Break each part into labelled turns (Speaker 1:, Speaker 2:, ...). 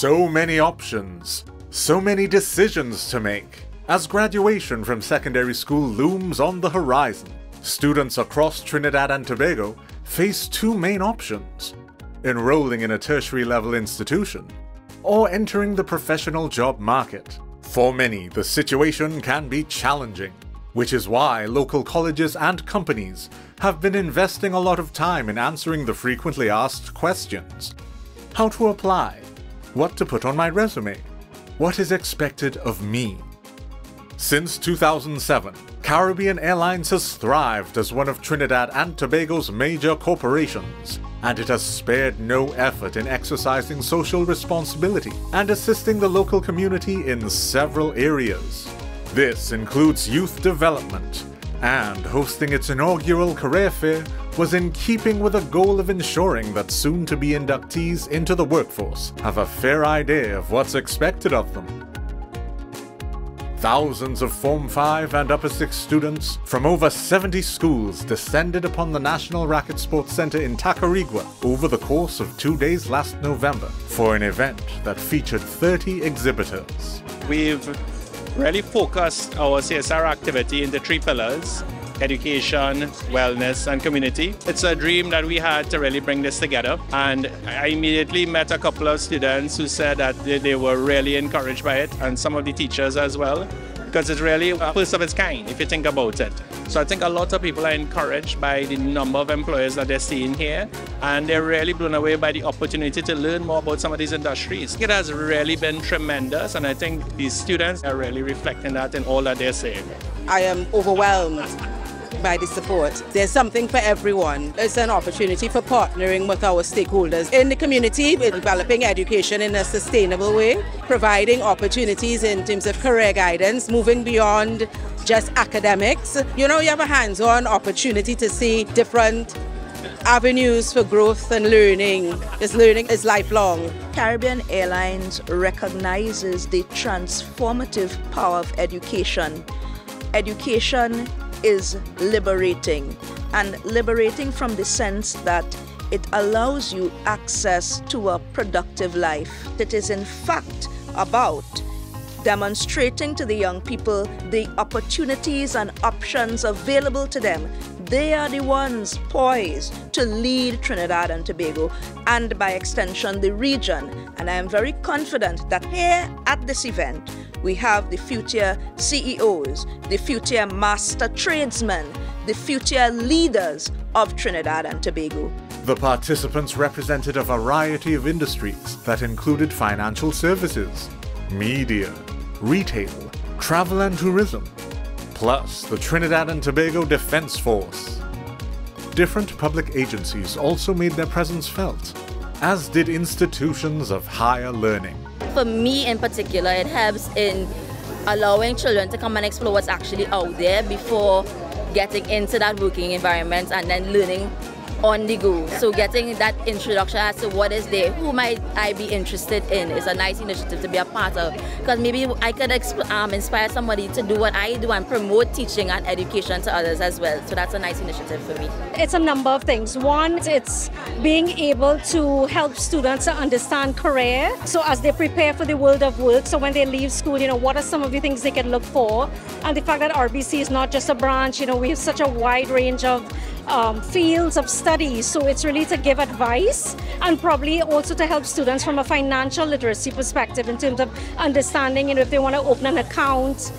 Speaker 1: So many options, so many decisions to make. As graduation from secondary school looms on the horizon, students across Trinidad and Tobago face two main options: enrolling in a tertiary level institution or entering the professional job market. For many, the situation can be challenging, which is why local colleges and companies have been investing a lot of time in answering the frequently asked questions. How to apply? What to put on my resume? What is expected of me? Since 2007, Caribbean Airlines has thrived as one of Trinidad and Tobago's major corporations, and it has spared no effort in exercising social responsibility and assisting the local community in several areas. This includes youth development, and hosting its inaugural career fair was in keeping with a goal of ensuring that soon-to-be inductees into the workforce have a fair idea of what's expected of them. Thousands of Form 5 and Upper 6 students from over 70 schools descended upon the National Racquet Sports Center in Tacarigua over the course of 2 days last November for an event that featured 30 exhibitors.
Speaker 2: We've really focused our CSR activity into three pillars: education, wellness, and community. It's a dream that we had to really bring this together, and I immediately met a couple of students who said that they were really encouraged by it, and some of the teachers as well, because it's really a first of its kind if you think about it. So I think a lot of people are encouraged by the number of employers that they're seeing here, and they're really blown away by the opportunity to learn more about some of these industries. It has really been tremendous, and I think these students are really reflecting that in all that they're saying.
Speaker 3: I am overwhelmed by the support. There's something for everyone. It's an opportunity for partnering with our stakeholders in the community, developing education in a sustainable way, providing opportunities in terms of career guidance, moving beyond just academics. You know, you have a hands-on opportunity to see different avenues for growth and learning. This learning is lifelong.
Speaker 4: Caribbean Airlines recognizes the transformative power of education. Education is liberating, and liberating from the sense that it allows you access to a productive life. It is in fact about demonstrating to the young people the opportunities and options available to them. They are the ones poised to lead Trinidad and Tobago, and by extension the region. And I am very confident that here at this event we have the future CEOs, the future master tradesmen, the future leaders of Trinidad and Tobago.
Speaker 1: The participants represented a variety of industries that included financial services, media, retail, travel and tourism, plus the Trinidad and Tobago Defense Force. Different public agencies also made their presence felt, as did institutions of higher learning.
Speaker 5: For me in particular, it helps in allowing children to come and explore what's actually out there before getting into that working environment and then learning on the go. So getting that introduction as to what is there, who might I be interested in, is a nice initiative to be a part of, because maybe I could inspire somebody to do what I do and promote teaching and education to others as well. So that's a nice initiative for me.
Speaker 6: It's a number of things. One, it's being able to help students to understand career, so as they prepare for the world of work, so when they leave school, you know, what are some of the things they can look for, and the fact that RBC is not just a branch, you know, we have such a wide range of fields of study, so it's really to give advice and probably also to help students from a financial literacy perspective in terms of understanding, you know, if they want to open an account,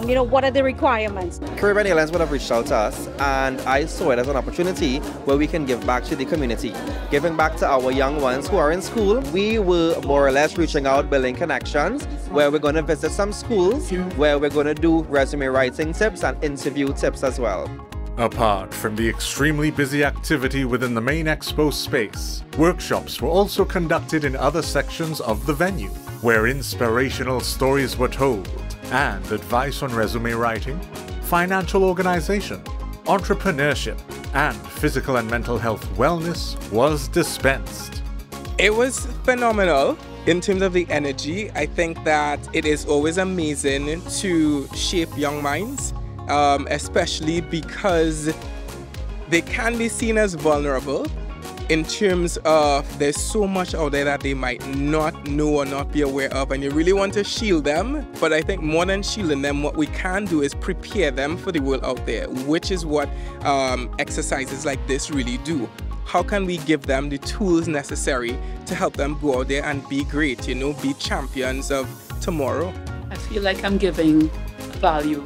Speaker 6: you know, what are the requirements.
Speaker 7: Caribbean Airlines would have reached out to us, and I saw it as an opportunity where we can give back to the community, giving back to our young ones who are in school. We were more or less reaching out, building connections, where we're going to visit some schools, where we're going to do resume writing tips and interview tips as well.
Speaker 1: Apart from the extremely busy activity within the main expo space, workshops were also conducted in other sections of the venue, where inspirational stories were told, and advice on resume writing, financial organization, entrepreneurship, and physical and mental health wellness was dispensed.
Speaker 8: It was phenomenal. In terms of the energy, I think that it is always amazing to shape young minds. Especially because they can be seen as vulnerable, in terms of there's so much out there that they might not know or not be aware of, and you really want to shield them. But I think more than shielding them, what we can do is prepare them for the world out there, which is what exercises like this really do. How can we give them the tools necessary to help them go out there and be great, you know, be champions of tomorrow?
Speaker 9: I feel like I'm giving value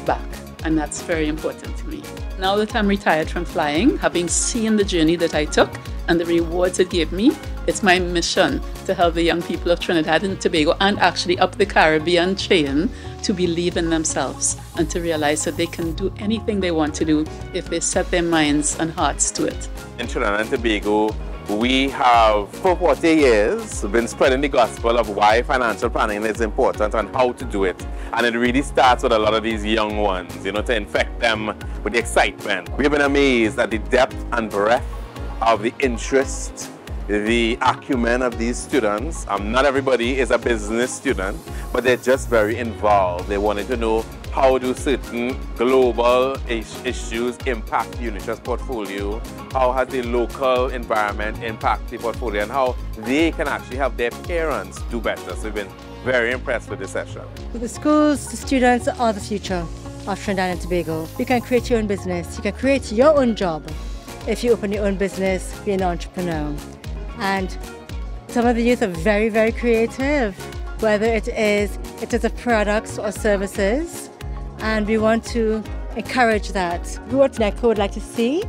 Speaker 9: back, and that's very important to me. Now that I'm retired from flying, having seen the journey that I took and the rewards it gave me, it's my mission to help the young people of Trinidad and Tobago and actually up the Caribbean chain to believe in themselves and to realize that they can do anything they want to do if they set their minds and hearts to it.
Speaker 10: In Trinidad and Tobago, we have for 40 years been spreading the gospel of why financial planning is important and how to do it. And it really starts with a lot of these young ones, you know, to infect them with the excitement. We've been amazed at the depth and breadth of the interest, the acumen of these students. Not everybody is a business student, but they're just very involved. They wanted to know how do certain global issues impact the UniTrust portfolio, how has the local environment impact the portfolio, and how they can actually help their parents do better. So we've been very impressed with this session.
Speaker 11: The schools, the students are the future of Trinidad and Tobago. You can create your own business, you can create your own job. If you open your own business, be an entrepreneur. And some of the youth are very, very creative, whether it is of products or services, and we want to encourage that. What NECO would like to see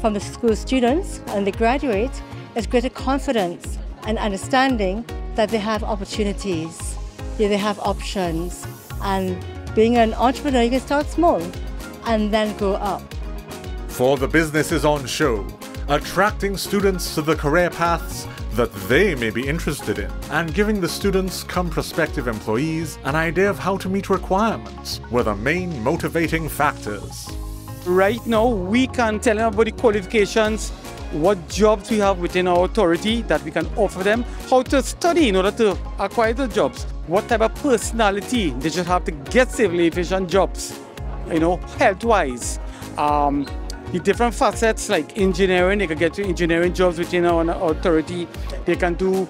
Speaker 11: from the school students and the graduate is greater confidence and understanding that they have opportunities, they have options, and being an entrepreneur, you can start small and then grow up.
Speaker 1: For the businesses on show, attracting students to the career paths that they may be interested in, and giving the students come prospective employees an idea of how to meet requirements were the main motivating factors.
Speaker 12: Right now, we can tell them about the qualifications, what jobs we have within our authority that we can offer them, how to study in order to acquire the jobs, what type of personality they should have to get civil aviation jobs, you know, health-wise. The different facets like engineering, they can get to engineering jobs within our authority. They can do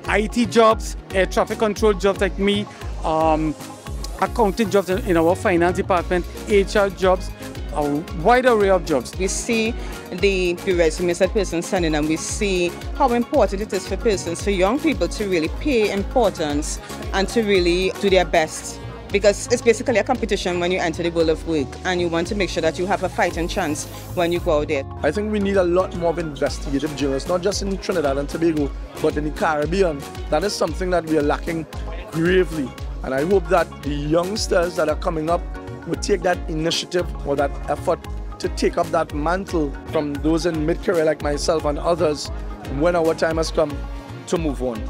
Speaker 12: IT jobs, air traffic control jobs like me, accounting jobs in our finance department, HR jobs, a wide array of jobs.
Speaker 3: We see the resumes that persons send in, and we see how important it is for persons, for young people to really pay importance and to really do their best. Because it's basically a competition when you enter the world of work, and you want to make sure that you have a fighting chance when you go out there.
Speaker 13: I think we need a lot more of investigative journalists, not just in Trinidad and Tobago, but in the Caribbean. That is something that we are lacking gravely. And I hope that the youngsters that are coming up will take that initiative or that effort to take up that mantle from those in mid-career like myself and others when our time has come to move on.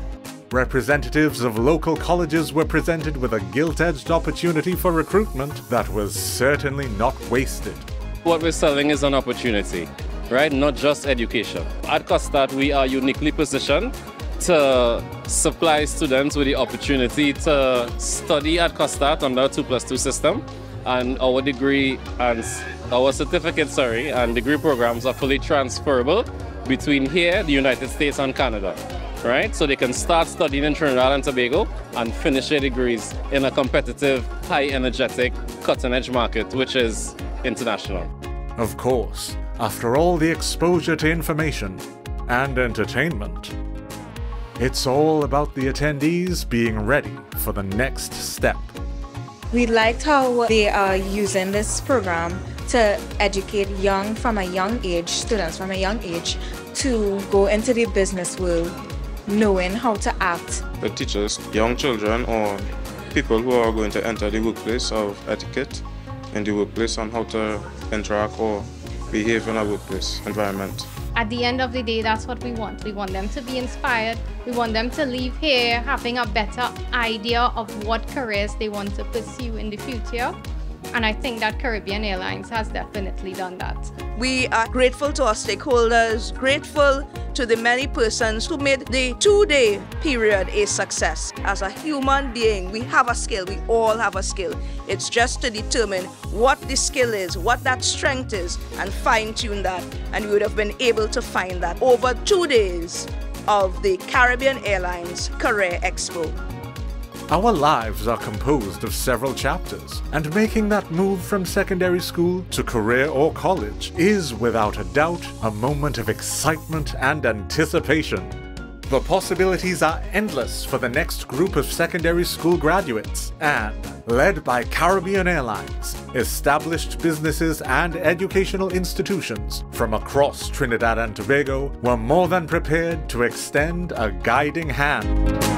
Speaker 1: Representatives of local colleges were presented with a gilt-edged opportunity for recruitment that was certainly not wasted.
Speaker 14: What we're selling is an opportunity, right? Not just education. At Costart, we are uniquely positioned to supply students with the opportunity to study at Costart under a 2+2 system, and our degree and our certificate, and degree programs are fully transferable between here, the United States, and Canada. Right? So they can start studying in Trinidad and Tobago and finish their degrees in a competitive, high energetic, cutting-edge market, which is international.
Speaker 1: Of course, after all the exposure to information and entertainment, it's all about the attendees being ready for the next step.
Speaker 15: We liked how they are using this program to educate students from a young age to go into the business world, knowing how to act.
Speaker 16: The teachers, young children or people who are going to enter the workplace of etiquette in the workplace and how to interact or behave in a workplace environment.
Speaker 17: At the end of the day, that's what we want. We want them to be inspired. We want them to leave here having a better idea of what careers they want to pursue in the future. And I think that Caribbean Airlines has definitely done that.
Speaker 4: We are grateful to our stakeholders, grateful to the many persons who made the 2-day period a success. As a human being, we have a skill, we all have a skill. It's just to determine what the skill is, what that strength is, and fine-tune that. And we would have been able to find that over 2 days of the Caribbean Airlines Career Expo.
Speaker 1: Our lives are composed of several chapters, and making that move from secondary school to career or college is, without a doubt, a moment of excitement and anticipation. The possibilities are endless for the next group of secondary school graduates, and, led by Caribbean Airlines, established businesses and educational institutions from across Trinidad and Tobago were more than prepared to extend a guiding hand.